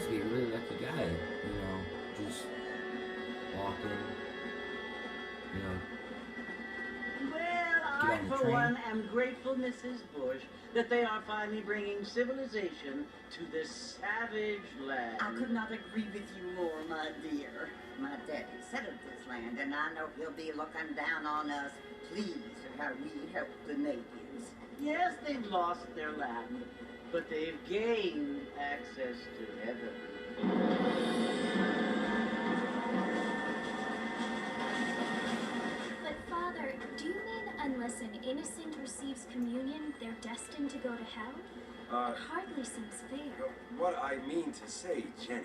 must be a really lucky guy, you know, just walking, you know. Well, Get I, on the for train. one, am grateful, Mrs. Bush, that they are finally bringing civilization to this savage land. I could not agree with you more, my dear. My daddy settled this land, and I know he'll be looking down on us, pleased at how we help the natives. Yes, they've lost their land, but they've gained access to heaven. But Father, do you mean unless an innocent receives communion, they're destined to go to hell? It hardly seems fair. What I mean to say, Jenny,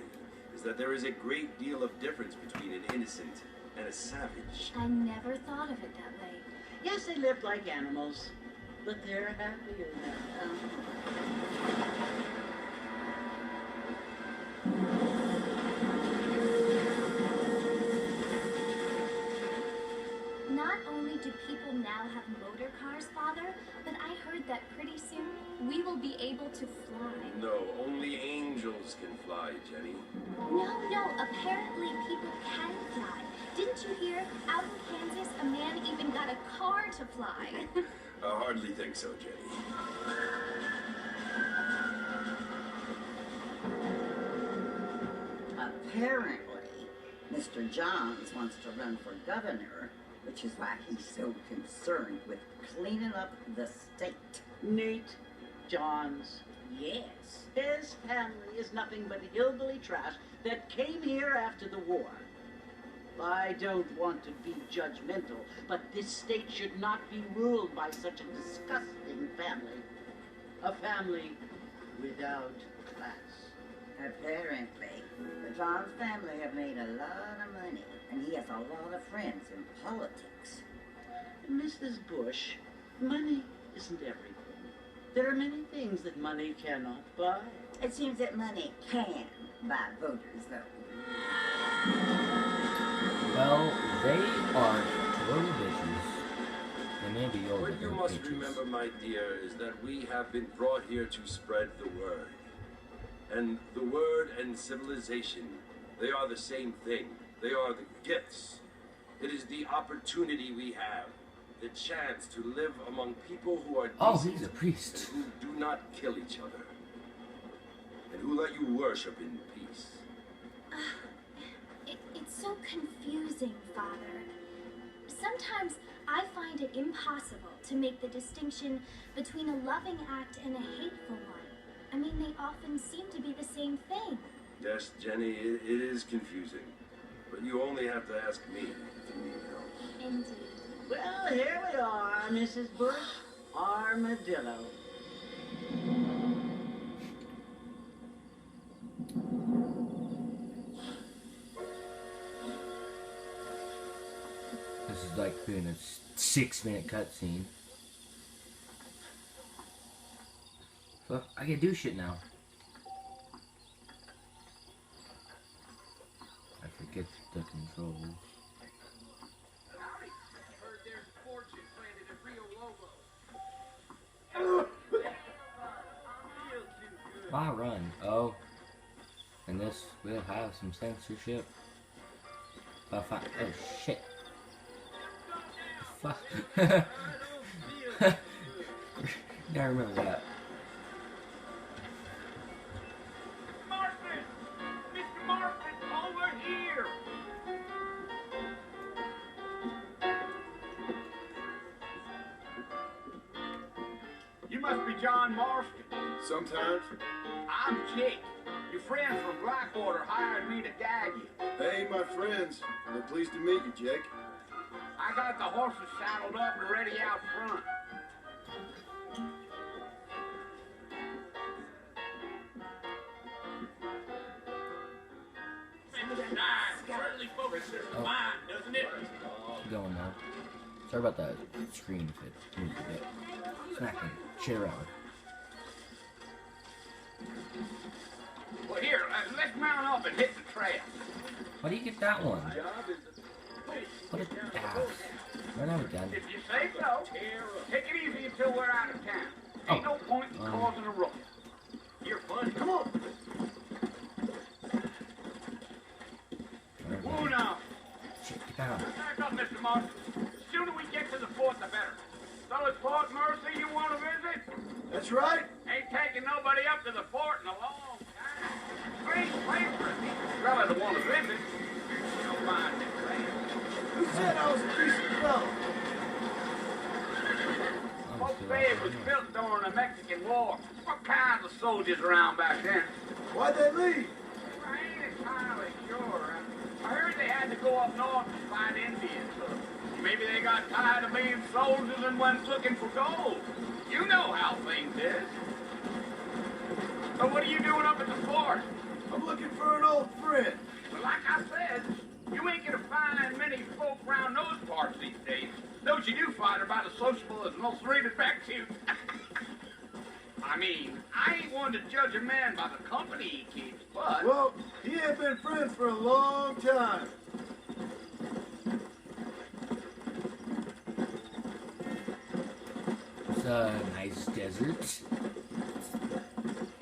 is that there is a great deal of difference between an innocent and a savage. I never thought of it that way. Yes, they live like animals, but they're happier now. Not only do people now have motor cars, Father, but I heard that pretty soon we will be able to fly. No, only angels can fly, Jenny. No, apparently people can fly. Didn't you hear? Out in Kansas, a man even got a car to fly. I hardly think so, Jenny. Apparently, Mr. Johns wants to run for governor, which is why he's so concerned with cleaning up the state. Nate Johns, yes. His family is nothing but hillbilly trash that came here after the war. I don't want to be judgmental, but this state should not be ruled by such a disgusting family. A family without class. Apparently, the Johns family have made a lot of money, and he has a lot of friends in politics. Mrs. Bush, money isn't everything. There are many things that money cannot buy. It seems that money can buy voters, though. Well, they are total bitches. They may be old, What but you they're must bitches. remember, my dear, is that we have been brought here to spread the word. And the word and civilization, they are the same thing. They are the gifts. It is the opportunity we have, the chance to live among people who are Oh, decent he's a priest. and who do not kill each other, and who let you worship in peace. It's so confusing, Father. Sometimes I find it impossible to make the distinction between a loving act and a hateful one. I mean, they often seem to be the same thing. Yes, Jenny, it is confusing, but you only have to ask me if you need help. Indeed. Well, here we are, Mrs. Bush. Armadillo. This is like being a 6-minute cutscene. So I can do shit now. I forget the controls. Heard there's a fortune planted at Rio Lobo. Why run? Oh. And this will have some censorship. Oh shit. Fuck. I remember that. Marston! Mr. Marston, over here! You must be John Marston. Sometimes. I'm Jake. Your friends from Blackwater hired me to guide you. Hey, my friends. We're pleased to meet you, Jake. I got the horses saddled up and ready out front. Certainly focuses the mind, doesn't it? Going now. Sorry about that screen if it moves a bit. Smacking shit around. Well, here, let's mount up and hit the trail. Why do you get that one? What a ass. Run out again. If you say so, take it easy until we're out of town. Ain't no point in causing a ruckus. You're funny. Come on. Ow. Back up, Mr. Martin. The sooner we get to the fort, the better. So it's Fort Mercy you want to visit? That's right. Ain't taking nobody up to the fort in a long time. Great place for a decent fella to want to visit. You don't mind that saying. Who said I was a decent fellow? Folks say it was built during the Mexican War. What kinds of soldiers around back then? Why'd they leave? I ain't entirely sure. I heard they had to go up north to find Indians. Maybe they got tired of being soldiers and went looking for gold. You know how things is. So what are you doing up at the fort? I'm looking for an old friend. Well, like I said, you ain't gonna find many folk around those parts these days. Those you do find are about as sociable as most rated back to. I mean, I ain't one to judge a man by the company he keeps, but... Well, he ain't been friends for a long time. It's a nice desert.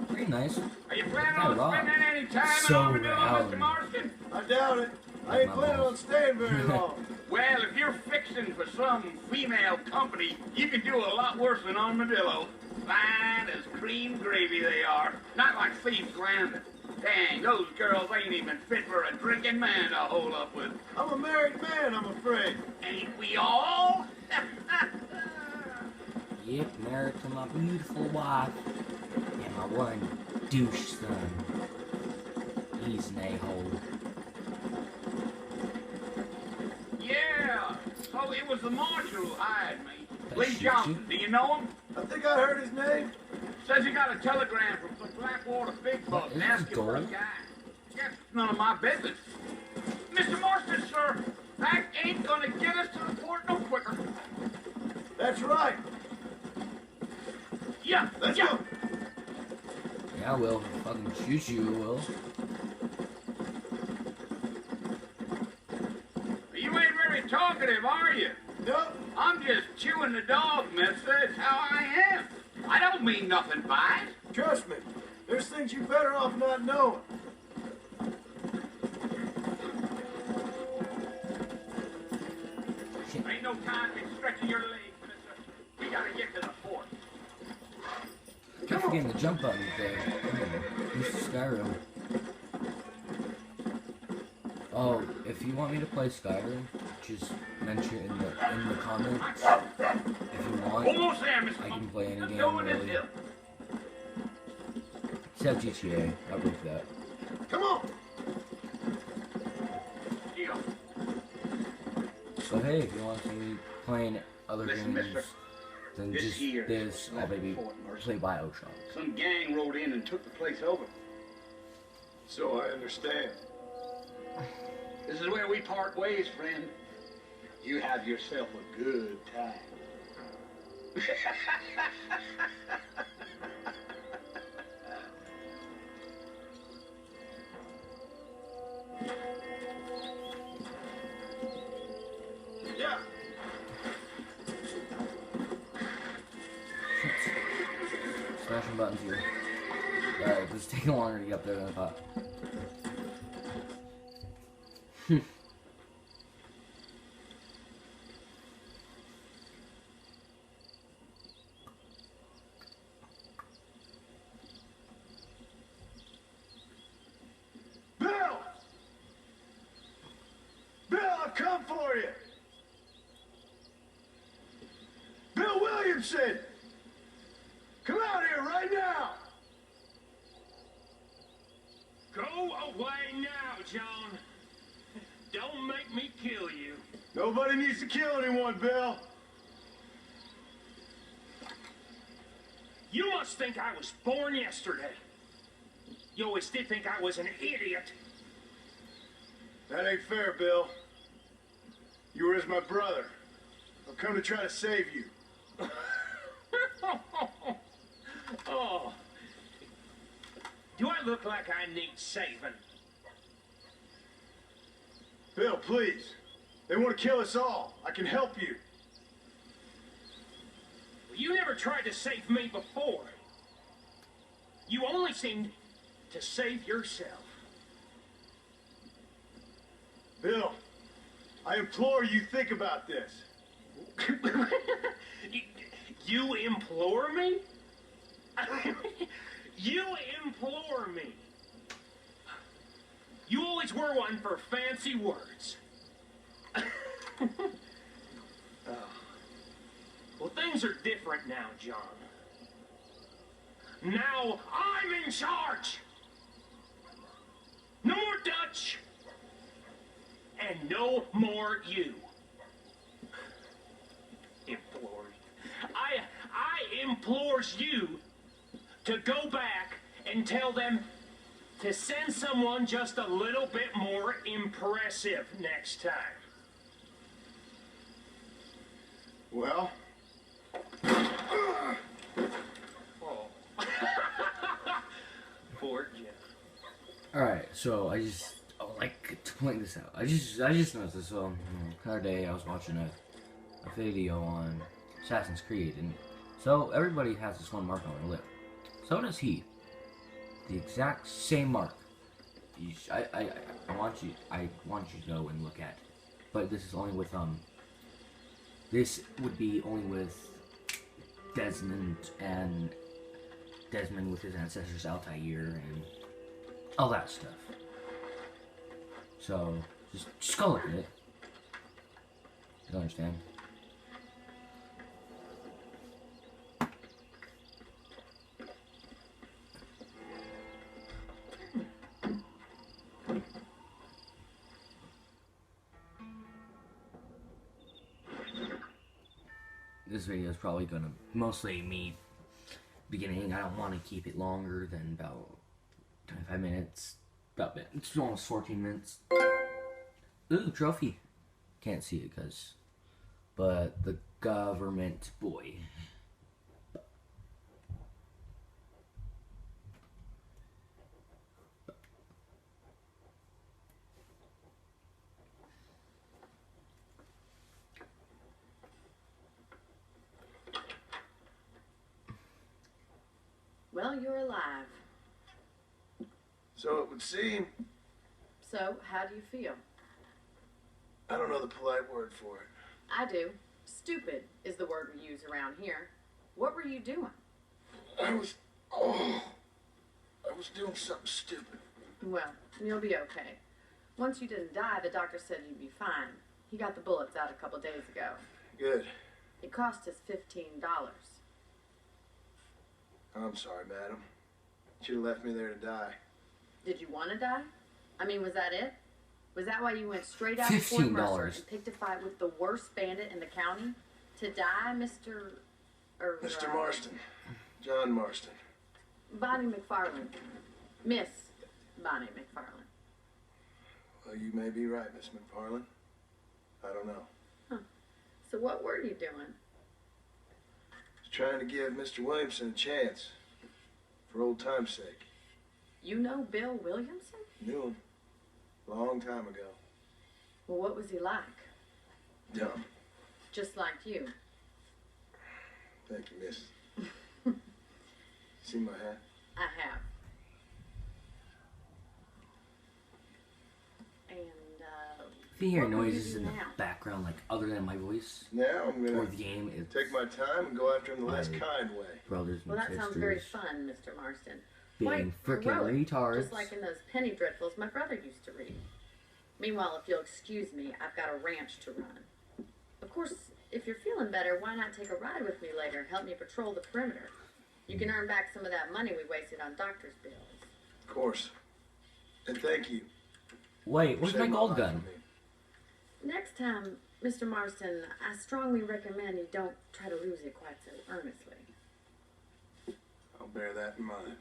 Pretty nice. Are you planning on Not spending any time So in Armadillo, loud. Mr. Marston? I doubt it. I ain't planning on staying very long. Well, if you're fixing for some female company, you can do a lot worse than Armadillo. Fine as cream gravy they are. Not like Thieves Landing. Dang, those girls ain't even fit for a drinking man to hold up with. I'm a married man, I'm afraid. Ain't we all? Yep, married to my beautiful wife and my one douche son. He's an a-hole. Yeah, so it was the marshal who hired me. That Lee shoots Johnson, do you know him? I think I heard his name. Says he got a telegram from some Blackwater big bucks Is this asking for a gold? guy. Guess it's none of my business. Mr. Marston, sir, that ain't gonna get us to the fort no quicker. That's right. Yeah, Let's yeah. go. Yeah, I will. Fucking shoot you, I will. You ain't very talkative, are you? Nope. I'm just chewing the dog, mister. It's how I am. I don't mean nothing by it. Trust me. There's things you better off not knowing. Shit. Ain't no time to be stretching your legs, mister. We gotta get to the fort. Keep forgetting the jump button there. Use Skyrim. Oh, if you want me to play Skyrim, just mention in the comments. If you want, Almost there, Mr. I can play any Let's game go in this really. hill. Except GTA. I'll break that. Come on. Deal. So hey, if you want to see playing other Listen, games, mister. then This just here this, is I'll maybe Fort Mercy. play Bioshock. Some gang rode in and took the place over. So I understand. This is where we part ways, friend. You have yourself a good time. Yeah. Smashing buttons here. Alright, it's taking longer to get up there than I thought. Bill! Bill, I've come for you! Bill Williamson! Come out here right now! Go away now, John. Don't make me kill you. Nobody needs to kill anyone, Bill. You must think I was born yesterday. You always did think I was an idiot. That ain't fair, Bill. You were as my brother. I've come to try to save you. Oh. Do I look like I need saving? Bill, please. They want to kill us all. I can help you. You never tried to save me before. You only seemed to save yourself. Bill, I implore you, think about this. You implore me? You implore me. You always were one for fancy words. Well, things are different now, John. Now I'm in charge. No more Dutch. And no more you. Implores. I implores you to go back and tell them to send someone just a little bit more impressive next time. Well? Oh. Poor Jeff. Alright, so I would like to point this out. I just noticed this. The other day I was watching a video on Assassin's Creed, and so everybody has this one mark on their lip. So does he. The exact same mark. I want you to go and look at it. But this is only with this would be only with Desmond with his ancestors Altair and all that stuff. So just go look at it. You understand? This video is probably gonna mostly me beginning. I don't want to keep it longer than about 25 minutes. It's almost 14 minutes. Ooh, trophy. Can't see it but the government boy. Well, you're alive. So it would seem. So, how do you feel? I don't know the polite word for it. I do. Stupid is the word we use around here. What were you doing? I was doing something stupid. Well, you'll be okay. Once you didn't die, the doctor said you'd be fine. He got the bullets out a couple days ago. Good. It cost us $15. I'm sorry, madam. You should have left me there to die. Did you want to die? I mean, was that it? Was that why you went straight out to Fort Mercer and picked a fight with the worst bandit in the county? To die, Mr. Marston. John Marston. Bonnie McFarland. Miss Bonnie McFarland. Well, you may be right, Miss McFarland. I don't know. Huh. So what were you doing? I was trying to give Mr. Williamson a chance. For old time's sake. You know Bill Williamson? Knew him. Long time ago. Well, what was he like? Dumb. Just like you. Thank you, miss. See my hat? I have. And, If you hear what will you noises do in the now? background, like other than my voice, Now I'm or gonna the game, it's take my time and go after him the less my kind way. brothers and Well, that sisters sounds very fun, Mr. Marston. being Quite frickin' heroic, retards. just like in those penny dreadfuls my brother used to read. Meanwhile, if you'll excuse me, I've got a ranch to run. Of course, if you're feeling better, why not take a ride with me later and help me patrol the perimeter? You can earn back some of that money we wasted on doctor's bills. Of course. And thank you. Wait, where's my Saved gold life gun? for me. Next time, Mr. Marston, I strongly recommend you don't try to lose it quite so earnestly. I'll bear that in mind.